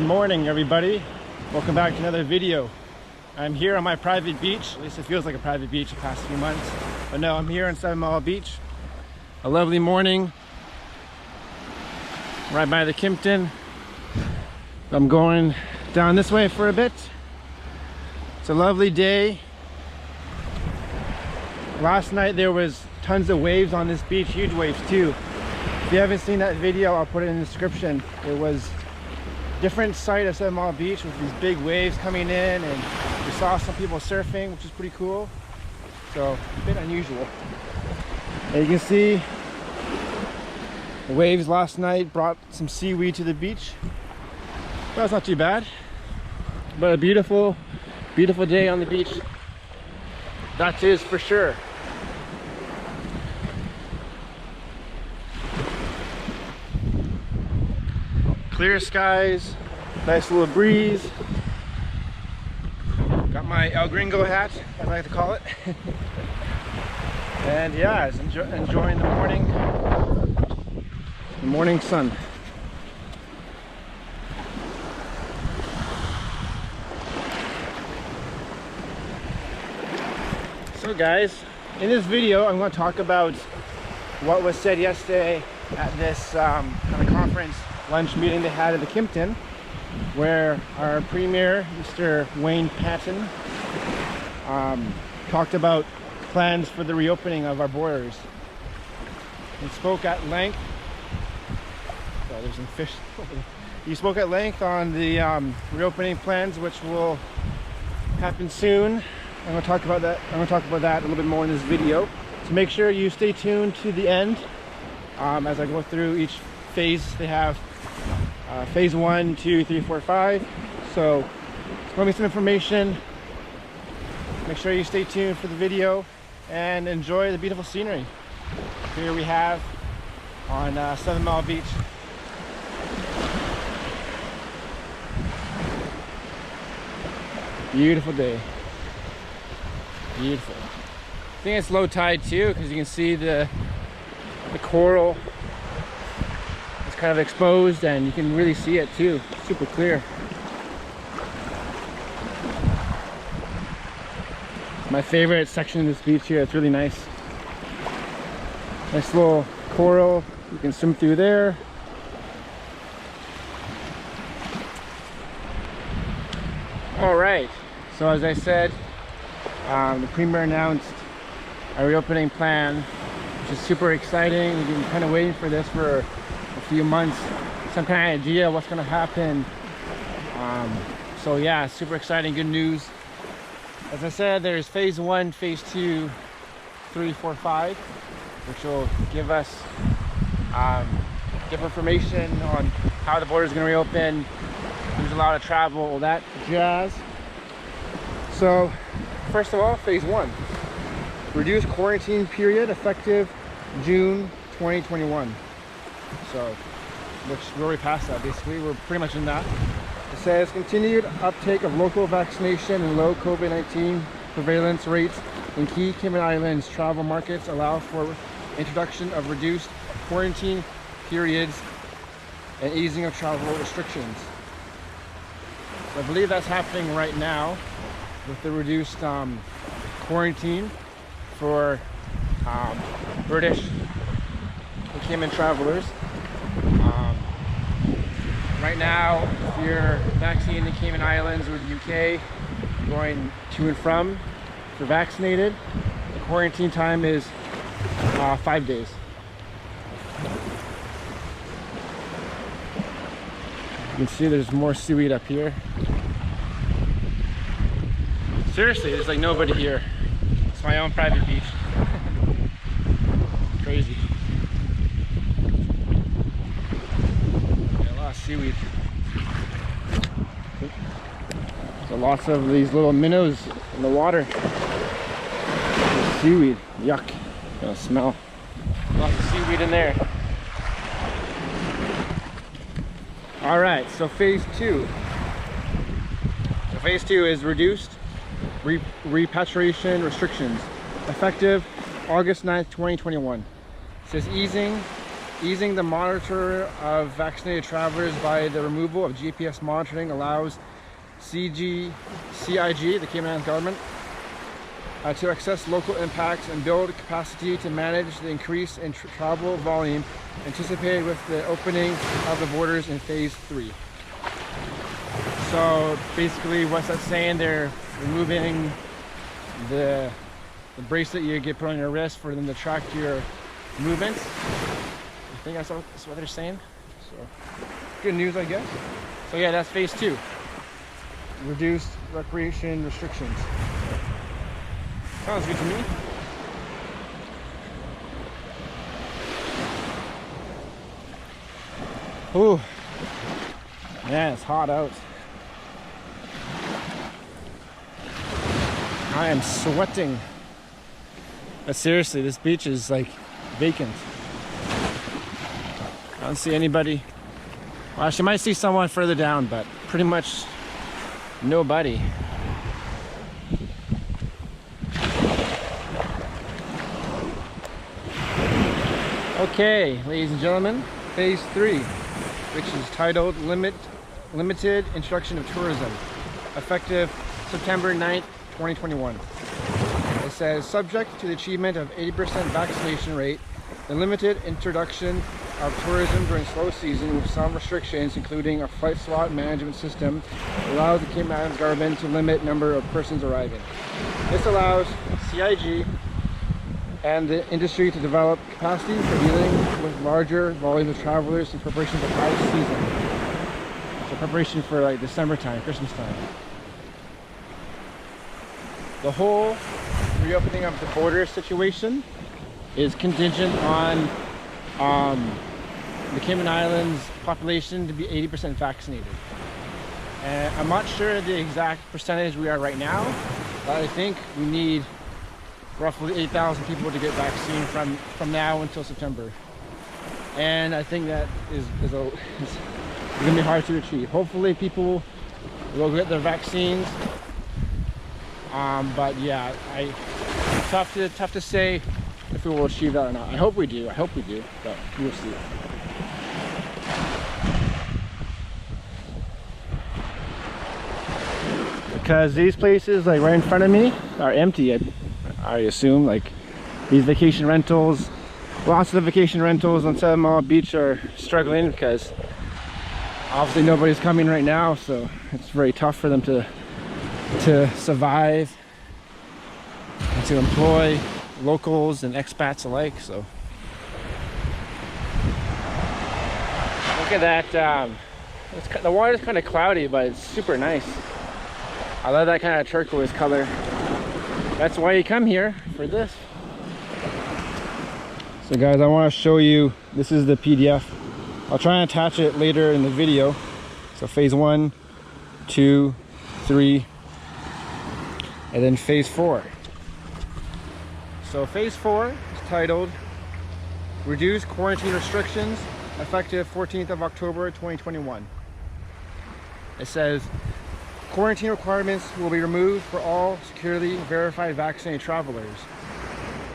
morning, everybody. Welcome back to another video. I'm here on my private beach. At least it feels like a private beach the past few months. But no, I'm here on 7 Mile Beach. A lovely morning. Right by the Kimpton. I'm going down this way for a bit. It's a lovely day. Last night there was tons of waves on this beach, huge waves too. If you haven't seen that video, I'll put it in the description. It was a different side of 7 Mile Beach with these big waves coming in, and we saw some people surfing, which is pretty cool. So a bit unusual. And you can see the waves last night brought some seaweed to the beach. Well, it's not too bad, but a beautiful, beautiful day on the beach. That is for sure. Clear skies, nice little breeze. Got my El Gringo hat, I like to call it. And yeah, it's enjoying the morning sun. So guys, in this video I'm going to talk about what was said yesterday at this kind of conference lunch meeting they had at the Kimpton, where our Premier, Mr. Wayne Patton, talked about plans for the reopening of our borders. He spoke at length. Oh, there's some fish. He spoke at length on the reopening plans, which will happen soon. I'm going to talk about that. I'm going to talk about that a little bit more in this video. So make sure you stay tuned to the end as I go through each phase they have. Phase 1, 2, 3, 4, 5. So it's going to be some information. Make sure you stay tuned for the video and enjoy the beautiful scenery here we have on 7 Mile Beach. Beautiful day. Beautiful. I think it's low tide too, because you can see the coral is kind of exposed, and you can really see it too. Super clear. It's my favorite section of this beach here. It's really nice. Nice little coral. You can swim through there. All right. So as I said, the Premier announced a reopening plan, which is super exciting. We've been kind of waiting for this for a few months, some kind of idea what's going to happen. So yeah, super exciting, good news. As I said, there's phase 1, phase 2, 3, 4, 5, which will give us different information on how the border is going to reopen. There's a lot of travel, all that jazz. So first of all, phase 1, reduced quarantine period effective June 2021. So we're already past that. Basically, we're pretty much in that. It says continued uptake of local vaccination and low COVID-19 prevalence rates in key Cayman Islands travel markets allow for introduction of reduced quarantine periods and easing of travel restrictions. So I believe that's happening right now with the reduced quarantine for British and Cayman travelers. Right now, if you're vaccinated in the Cayman Islands or the UK, going to and from, if you're vaccinated, the quarantine time is 5 days. You can see there's more seaweed up here. Seriously, there's like nobody here. It's my own private beach. Crazy. Yeah, a lot of seaweed. So lots of these little minnows in the water. There's seaweed. Yuck. Gonna smell. Lots of seaweed in there. All right, so phase 2. So phase 2 is reduced repatriation restrictions effective August 9th, 2021. It says easing Easing the monitor of vaccinated travelers by the removal of GPS monitoring allows CIG, the Cayman Islands government, to assess local impacts and build capacity to manage the increase in travel volume anticipated with the opening of the borders in phase 3. So basically what's that saying? They're removing the bracelet you get put on your wrist for them to track your movements. I think that's what they're saying. So good news, I guess. So yeah, that's phase 2. Reduced recreation restrictions. Sounds good to me. Ooh, man, it's hot out. I am sweating. But seriously, this beach is like vacant. I don't see anybody. Well, actually, might see someone further down, but pretty much nobody. Okay, ladies and gentlemen, phase 3, which is titled Limited Introduction of Tourism, effective September 9th, 2021. It says, subject to the achievement of 80% vaccination rate, the limited introduction of tourism during slow season with some restrictions, including a flight slot management system, allows the Cayman Islands government to limit number of persons arriving. This allows CIG and the industry to develop capacity for dealing with larger volumes of travelers in preparation for high season. So preparation for like December time, Christmas time. The whole reopening of the border situation is contingent on the Cayman Islands population to be 80% vaccinated. And I'm not sure the exact percentage we are right now, but I think we need roughly 8,000 people to get vaccine from now until September. And I think that is gonna be hard to achieve. Hopefully people will get their vaccines. But yeah, tough to say if we will achieve that or not. I hope we do, but we'll see. Because these places like right in front of me are empty, I assume. Like these vacation rentals, lots of vacation rentals on 7 Mile Beach are struggling because obviously nobody's coming right now, so it's very tough for them to survive and to employ locals and expats alike. So look at that. The water's kind of cloudy, but it's super nice. I love that kind of turquoise color. That's why you come here, for this. So guys, I want to show you, this is the PDF. I'll try and attach it later in the video. So phase 1, 2, 3, and then phase 4. So phase 4 is titled Reduce Quarantine Restrictions, effective 14th of October 2021. It says, quarantine requirements will be removed for all securely verified vaccinated travelers.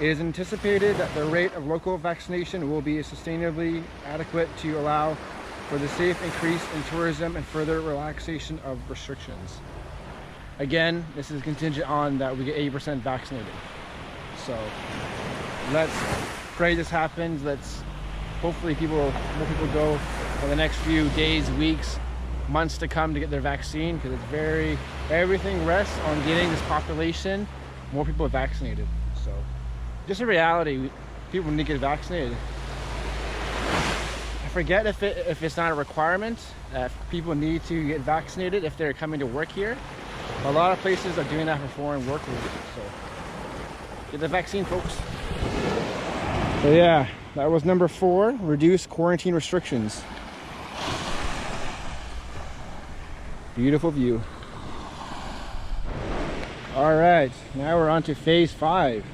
It is anticipated that the rate of local vaccination will be sustainably adequate to allow for the safe increase in tourism and further relaxation of restrictions. Again, this is contingent on that we get 80% vaccinated. So let's pray this happens. Hopefully more people go in the next few days, weeks, months to come to get their vaccine, because everything rests on getting this population, more people vaccinated. So just a reality, people need to get vaccinated. I forget if it's not a requirement that people need to get vaccinated if they're coming to work here. A lot of places are doing that for foreign workers. So get the vaccine, folks. So yeah, that was number 4, reduce quarantine restrictions. Beautiful view. All right, now we're on to phase 5.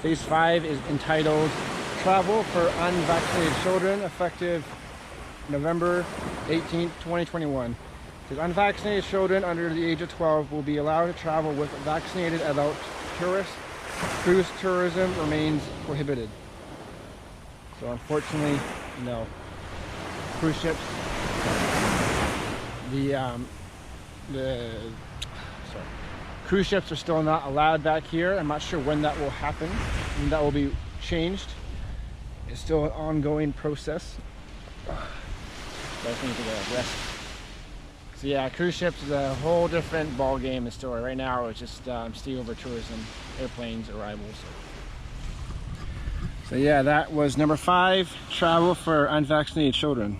Phase 5 is entitled Travel for Unvaccinated Children, effective November 18th, 2021. Because unvaccinated children under the age of 12 will be allowed to travel with vaccinated adult tourists. Cruise tourism remains prohibited. So unfortunately, no cruise ships. Cruise ships are still not allowed back here. I'm not sure when that will happen, when that will be changed. It's still an ongoing process. So I think to get a rest. So yeah, cruise ships is a whole different ball game and story. Right now it's just stay over tourism, airplanes, arrivals. So yeah, that was number 5, travel for unvaccinated children.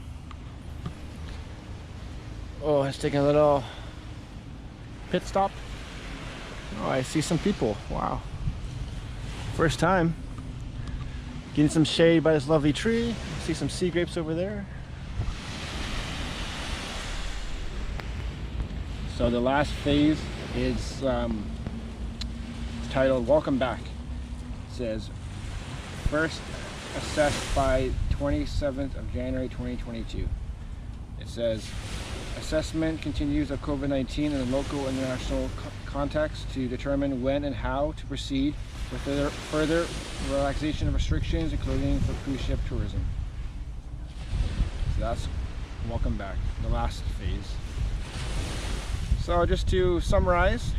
Oh, it's taking a little pit stop. Oh, I see some people. Wow. First time. Getting some shade by this lovely tree. See some sea grapes over there. So the last phase is titled Welcome Back. It says, first assessed by 27th of January 2022. It says, assessment continues of COVID-19 in the local and international context to determine when and how to proceed with further relaxation of restrictions, including for cruise ship tourism. So that's welcome back, the last phase. So just to summarize,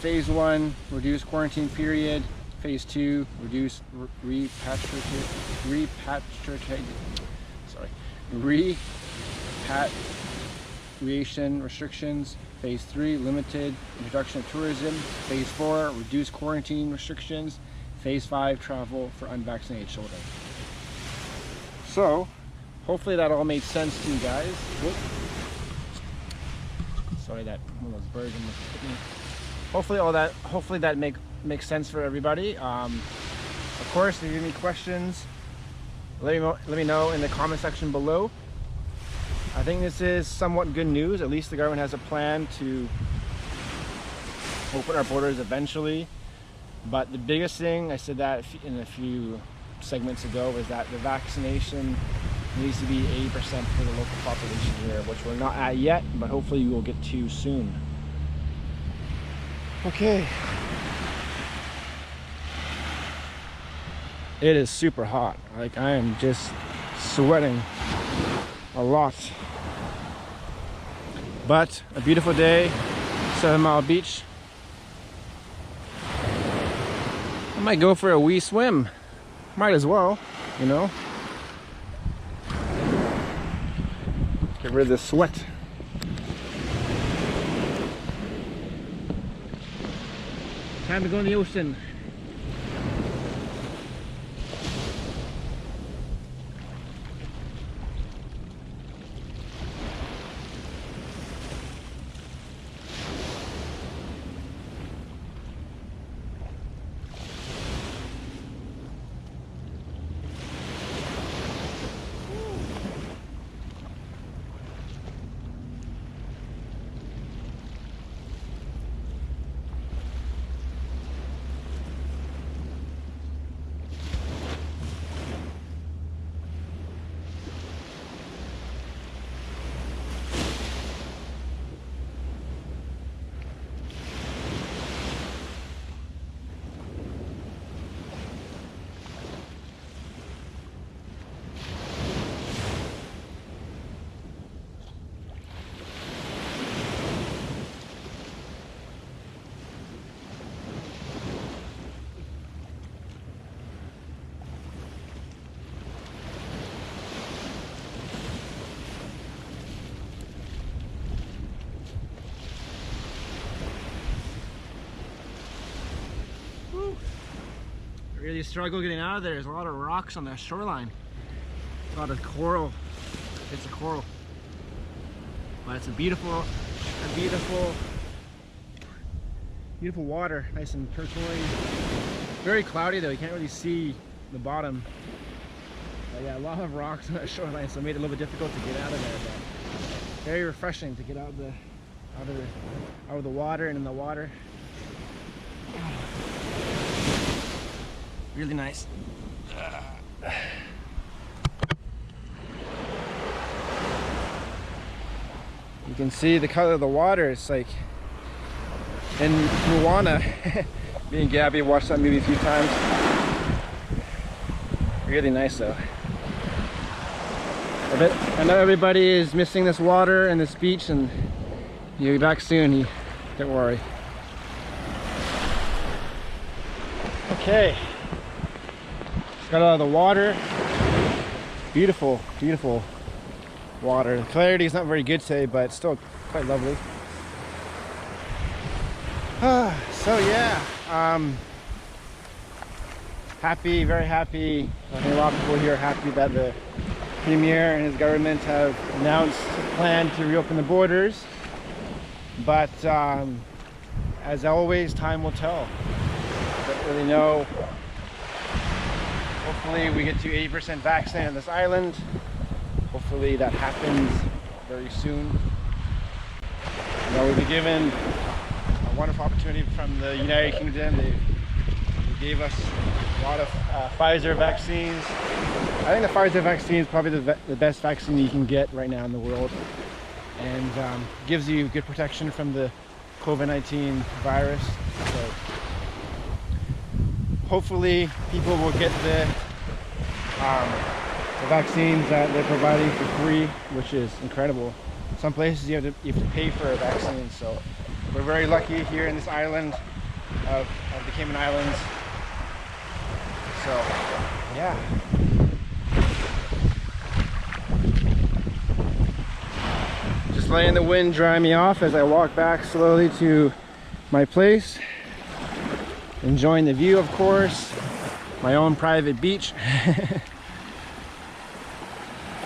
phase 1, reduce quarantine period. Phase 2, reduce repatriation restrictions. Phase 3, limited introduction of tourism. Phase 4, reduce quarantine restrictions. Phase 5, travel for unvaccinated children. So, hopefully that all made sense to you guys. Whoop. Sorry that one of those birds almost hit me. Hopefully that makes sense for everybody. Of course, if you have any questions, let me know in the comment section below. I think this is somewhat good news. At least the government has a plan to open our borders eventually. But the biggest thing, I said that in a few segments ago, is that the vaccination needs to be 80% for the local population here, which we're not at yet, but hopefully we will get to soon. Okay. It is super hot. Like, I am just sweating a lot. But a beautiful day, 7 Mile Beach. I might go for a wee swim. Might as well, you know. Get rid of the sweat. Time to go in the ocean. Really struggle getting out of there. There's a lot of rocks on the shoreline. A lot of coral. It's a coral. But it's a beautiful water. Nice and turquoise. Very cloudy though. You can't really see the bottom. But yeah, a lot of rocks on the shoreline, so it made it a little bit difficult to get out of there. But very refreshing to get out of the water and in the water. Really nice. You can see the color of the water. It's like in Moana. Me and Gabby watched that movie a few times. Really nice though. I know everybody is missing this water and this beach, and you'll be back soon. Don't worry. Okay. Just got out of the water. Beautiful, beautiful water. The clarity is not very good today, but it's still quite lovely. So yeah, happy, very happy. I think a lot of people here are happy that the Premier and his government have announced a plan to reopen the borders. But as always, time will tell. Don't really know. Hopefully we get to 80% vaccinated on this island. Hopefully that happens very soon. You know, we've been given a wonderful opportunity from the United Kingdom. They gave us a lot of Pfizer vaccines. I think the Pfizer vaccine is probably the best vaccine you can get right now in the world, and gives you good protection from the COVID-19 virus. So hopefully people will get the vaccines that they're providing for free, which is incredible. Some places you have to pay for a vaccine, so we're very lucky here in this island of the Cayman Islands. So yeah. Just letting the wind dry me off as I walk back slowly to my place. Enjoying the view, of course. My own private beach.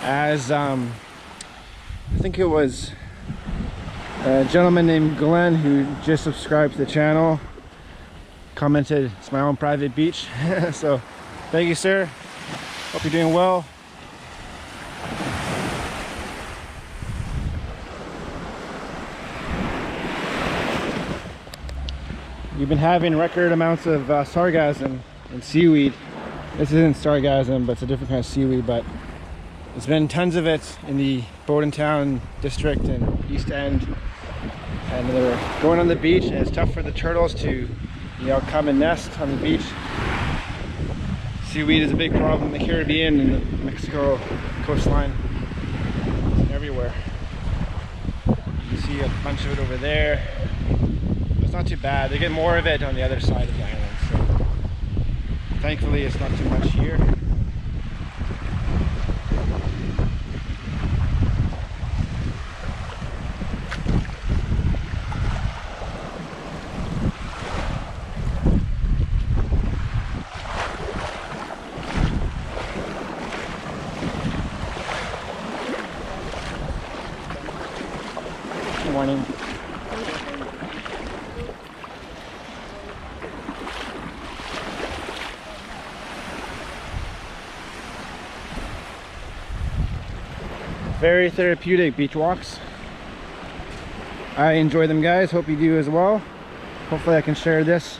As I think it was a gentleman named Glenn who just subscribed to the channel, commented, it's my own private beach. So thank you, sir. Hope you're doing well. We've been having record amounts of sargassum and seaweed. This isn't sargassum, but it's a different kind of seaweed, but there's been tons of it in the Town district and East End, and they're going on the beach, and it's tough for the turtles to, you know, come and nest on the beach. Seaweed is a big problem in the Caribbean and the Mexico coastline. It's everywhere. You can see a bunch of it over there. It's not too bad. They get more of it on the other side of the island, so thankfully it's not too much here. Good morning. Very therapeutic beach walks. I enjoy them, guys. Hope you do as well. Hopefully I can share this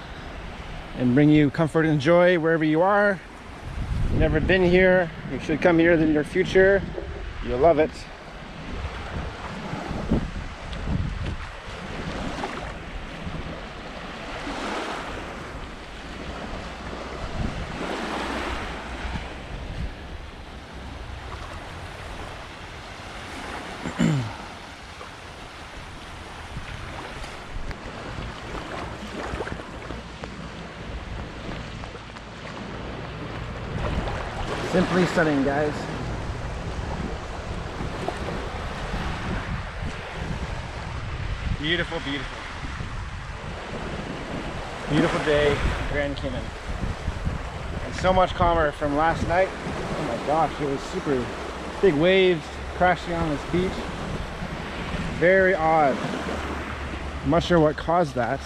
and bring you comfort and joy wherever you are. If you've never been here, you should come here in the near future. You'll love it. Simply stunning, guys. Beautiful, beautiful. Beautiful day in Grand Cayman. And so much calmer from last night. Oh my gosh, it was super big waves crashing on this beach. Very odd. I'm not sure what caused that.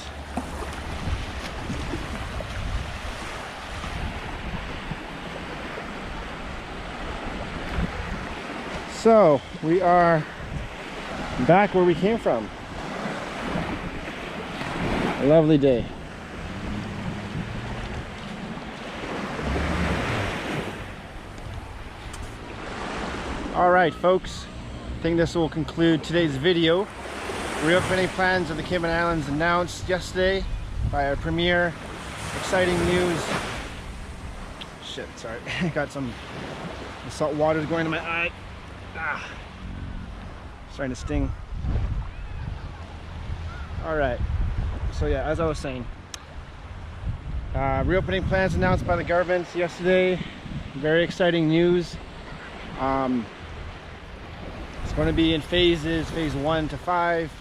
So we are back where we came from. A lovely day. All right, folks, I think this will conclude today's video. Reopening plans of the Cayman Islands announced yesterday by our Premier. Exciting news. shit, sorry. Got some salt water going to my eye. Starting to sting. All right, so yeah, as I was saying, reopening plans announced by the government yesterday. Very exciting news. It's going to be in phases, phase 1 to 5.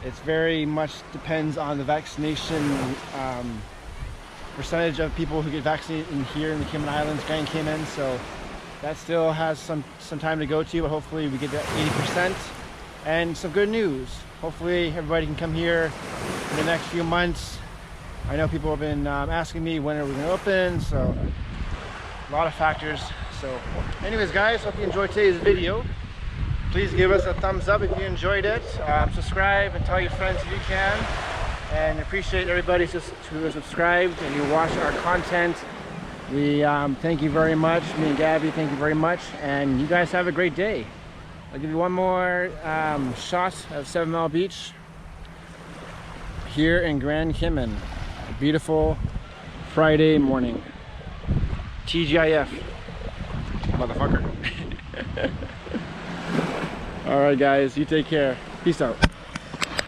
It's very much depends on the vaccination percentage of people who get vaccinated in here in the Cayman Islands, Grand Cayman. So that still has some time to go to, but hopefully we get to 80%. And some good news. Hopefully everybody can come here in the next few months. I know people have been asking me when are we going to open, so a lot of factors. So anyways guys, hope you enjoyed today's video. Please give us a thumbs up if you enjoyed it. Subscribe and tell your friends if you can. And appreciate everybody who has subscribed and you watch our content. We thank you very much. Me and Gabby, thank you very much. And you guys have a great day. I'll give you one more shot of 7 Mile Beach here in Grand Cayman. A beautiful Friday morning. TGIF, motherfucker. All right, guys, you take care. Peace out.